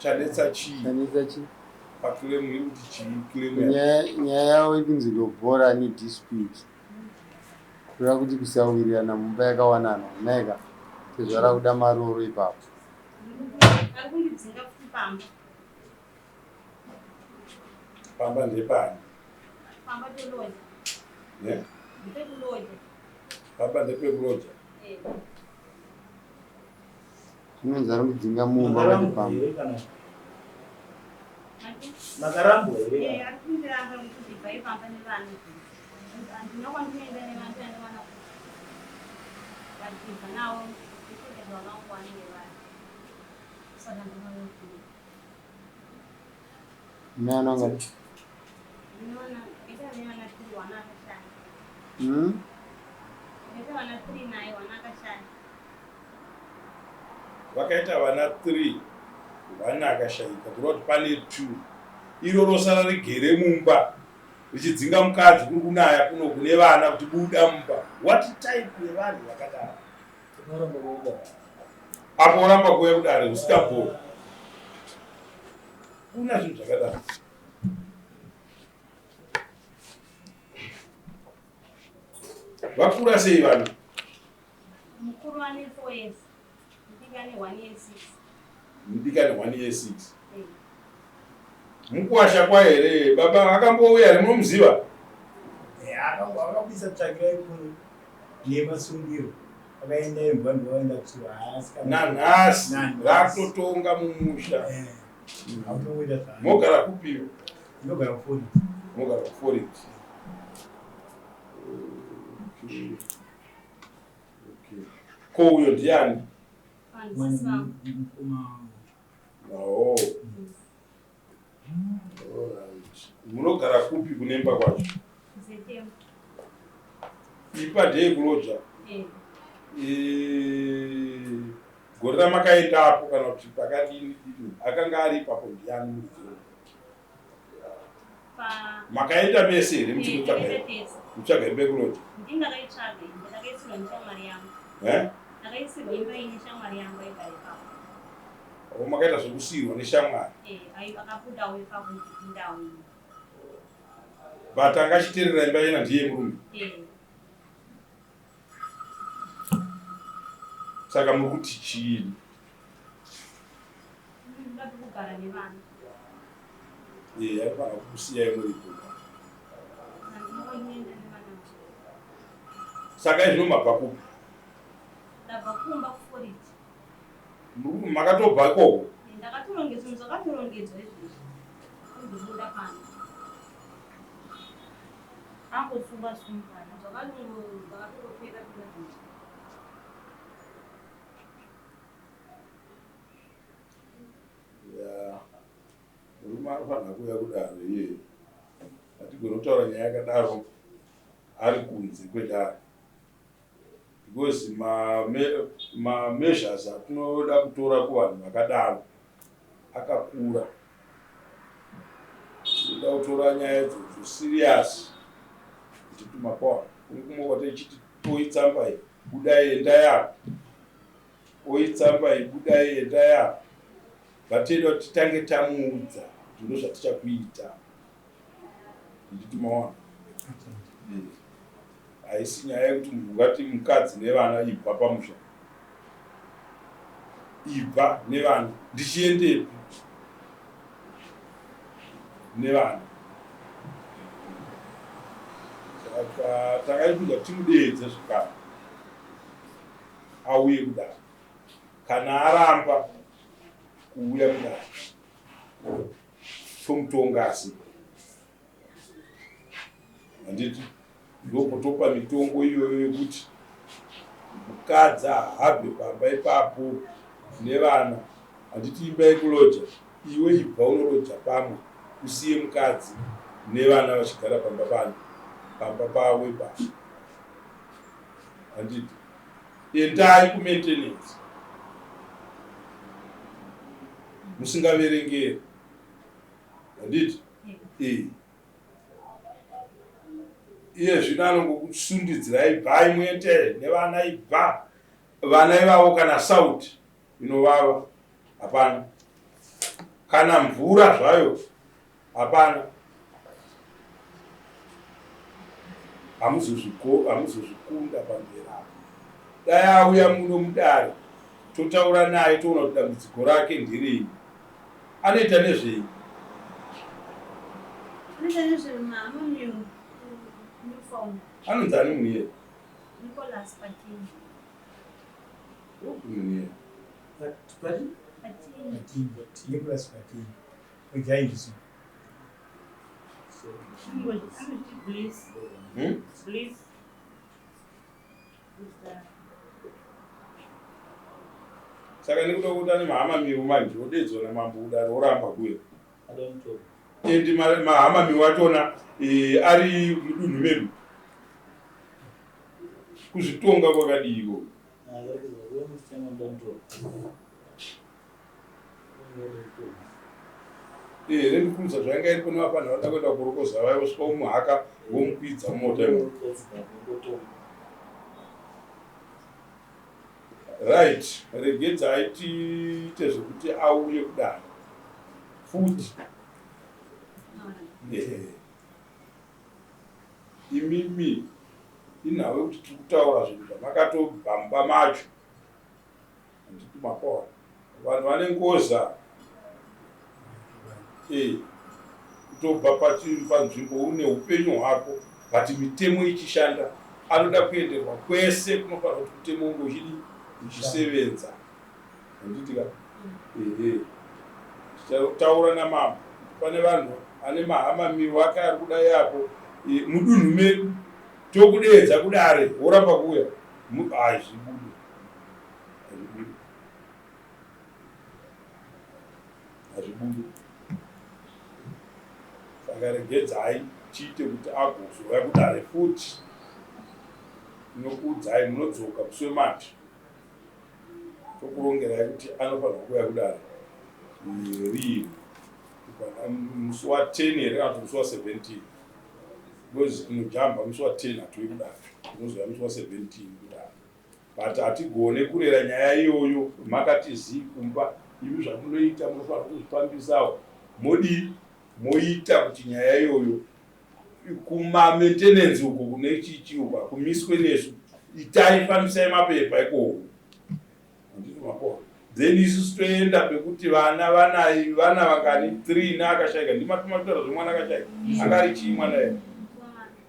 chanetsa chii paclaim yekuti chii claim nyaya yavo ikunzi lobhora nedispute kureva kuti kusawirirana mumba yakawanana naika tezvara kuda maroro ipapo pamba ndepani pamba ndepekuloja zvinonzi ari kudzinga mumba vati pamba Makarambo here. vakaita vana 3 vana akashayika kuroti pane 2 iro rosara rigere mumba richidzinga mukadzi kuri kunaya kuno kune vana kuti buda mumba. What type yevanhu vakadaro apo oramba kuuya kudare usikabhora kuna zvinhu zvakadaro. Vakura sei vanhu? Mukuru ane 4 years, mudikani 1 year 6. Mudikani 1 year 6. Mukuwasha kwa here baba akambouya rimunomuziva? Akabvisa tsvagira ikuru yemasungiro akaenda imba ndoenda kusuva nanhasi rakutotonga mumusha. Mogara kupiwo? Ndogara kufoni. Mogara kufoni. Ko uyo ndiani? Oh. Munogara kupi kunemba kwacho? Ipa ndeyekuloja? Gore ramakaendapo kana kuti pakadini akanga ari ipapo ndiani mudziyo? Makaenda mese here mutsvaga imba yekuloja? Ndakaitsvaga, ndakaisirwa neshamwari yangu. Ndakaisirwa imba ine shamwari yangu aigara ipapo. Makaita zvokusiyirwa neshamwari? Akabudawo ipapo ndipindawo. But angachiterera imba ina ndiye murume? Saka muri kuti chiini? Ndada kugara nevana. Aifanira kukusiyai muripo. Saka izvino mabva kupi? Ndabva kumba kuForiti. Makatobva ikoko? Ndakatorongedzwa zvakatorongedzwa izvozvo. Kundibuda pano. Angosungwa sungwana zvakatorongopera pera. Murume anofanira kuuya kudaro iye. Hatigoni kutaura nyaya yakadaro ari kunze kwedare. Because measures atinoda kutora kuvanhu vakadaro akakura. Tinoda kutora nyaya idzodzo serious kuti tumapawa kuri kumwe tichiti toitsambai budai endai apo, oitsambai budai endai apo. Vatinoda kuti titange tamuudza kuti ndo zvatichakuita. Nditi mawana haisi nyaya yekuti munhu ungati mukadzi nevana ibva pamusha. Ibva nevana ndichiendepi nevana. Saka takaipinza kuti timudeedze zvakare auye kudaro. Kana aramba kuuya kudaro tomutongasi. Handiti ndokutopa mitongo iyoyo yekuti mukadzi ahabve pamba ipapo nevana. Handiti imba yekuloja, iwe ibva unoroja pamwe usiye mukadzi nevana vachigara pamba pawe ipapo. Handiti endai kumaintenance musingaverengeri. Handiti iye zvino anongokusundidzirai bhai muende nevana ibva. Vana ivavo kana sauti inovava hapana. kana mvura zvayo hapana, hamuzozvikunda pamberi apo. Dai auya muno mudare totaura naye toona kuti dambudziko rake nderei. Anoita nezvei? Anonzi ani muye? Nicholas Patini. Muye. Nicholas Patini. Ujaindiso. Bliss. Bliss. Saka nekuda kuti ane mahama miru manje odedzona mambuda oramba kuya. Endi mahama miru achona ari mudunhu medu. Kuzvitonga kwakadiko. Rendikuudza zvanga iri kune vapanhu vada kuenda kurokoza vai vosvika umuhaka vomukwidza mumota imo. Right, regedzai tiite zvekuti auye kudaro futi. Imimi inhawe kuti tiri kutaura zvinhu zvamakatobhamba macho. Handiti makora vanhu vane ngoza kutobva panzvimbo une upenyu hwako bati mitemo ichishanda. Anoda kuenderwa kwese kunofanira kuti mutemo unge uchisevenza. Handitika tichataura namambo pane vanhu ane mahama miru ake ari kudai apo mudunhu medu tokudeedza kudare woramba kuuya hazvibude. Saka regedzai tiite kuti agozouya kudare futi. Nokuudzai munodzoka muswe mati tokurongerai kuti anofanira kuuya kudare rii musi wa10 here kana kuti musi wa17 because inojamba musi wa10 hatui kudare inozoya musi wa17 kudare but hatigone kurera nyaya iyoyo makatizii kumba imi zvamunoita munofanira kuzvifambisawo moita kuti nyaya iyoyo kuma-maintenance uko kune chichiuka kumiswe nesu itai fambisai mapepa ikoko. Handiti makora. Then isusu toenda pekuti vana vangani 3 neakashayika. Ndimatomatora zvemwana akashayika. Angari chii mwana ere?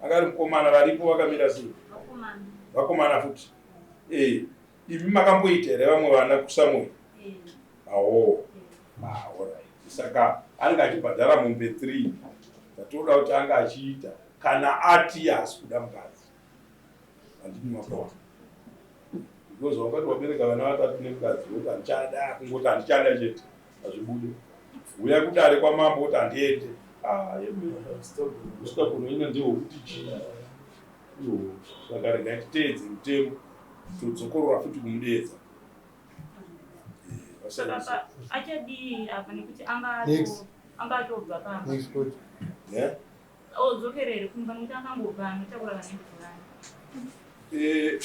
Angari mukomana varipo vakamira sei? Vakomana futi. Imi makamboita here vamwe vana kuSamuel? Awo. Alright. Saka anga achibhadhara mombe 3. Tatoda kuti anga achiita kana ati hasi kuda mukadzi. Handiti makora. Because wakati wabereka vana vatatu nemukadzi kuti handichada kungoti handichada chete hazvibude. Uya kudare kwamambo kuti handiende. Usikakuno ina ndiwo kuti chii. Saka regai titeedze mutemo todzokorora futi kumudeedza. Saka achadii apa nekuti angatobva pamba. Odzokerere kumba nekuti angangobva anotakura vanenge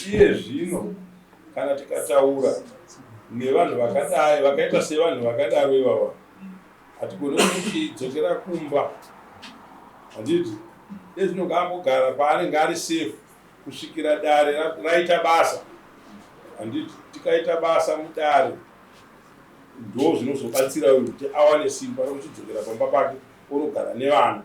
iye zvino kana tikataura nevanhu vakadai vakaita sevanhu vakadaro ivava hatigone kuti dzokera kumba. Handiti ezvinonge ambogara paanenge ari safe kusvikira dare raita basa. Handiti tikaita basa mudare ndo zvinozobatsira kuti awane simba rokuchidzokera pamba pake onogara nevana.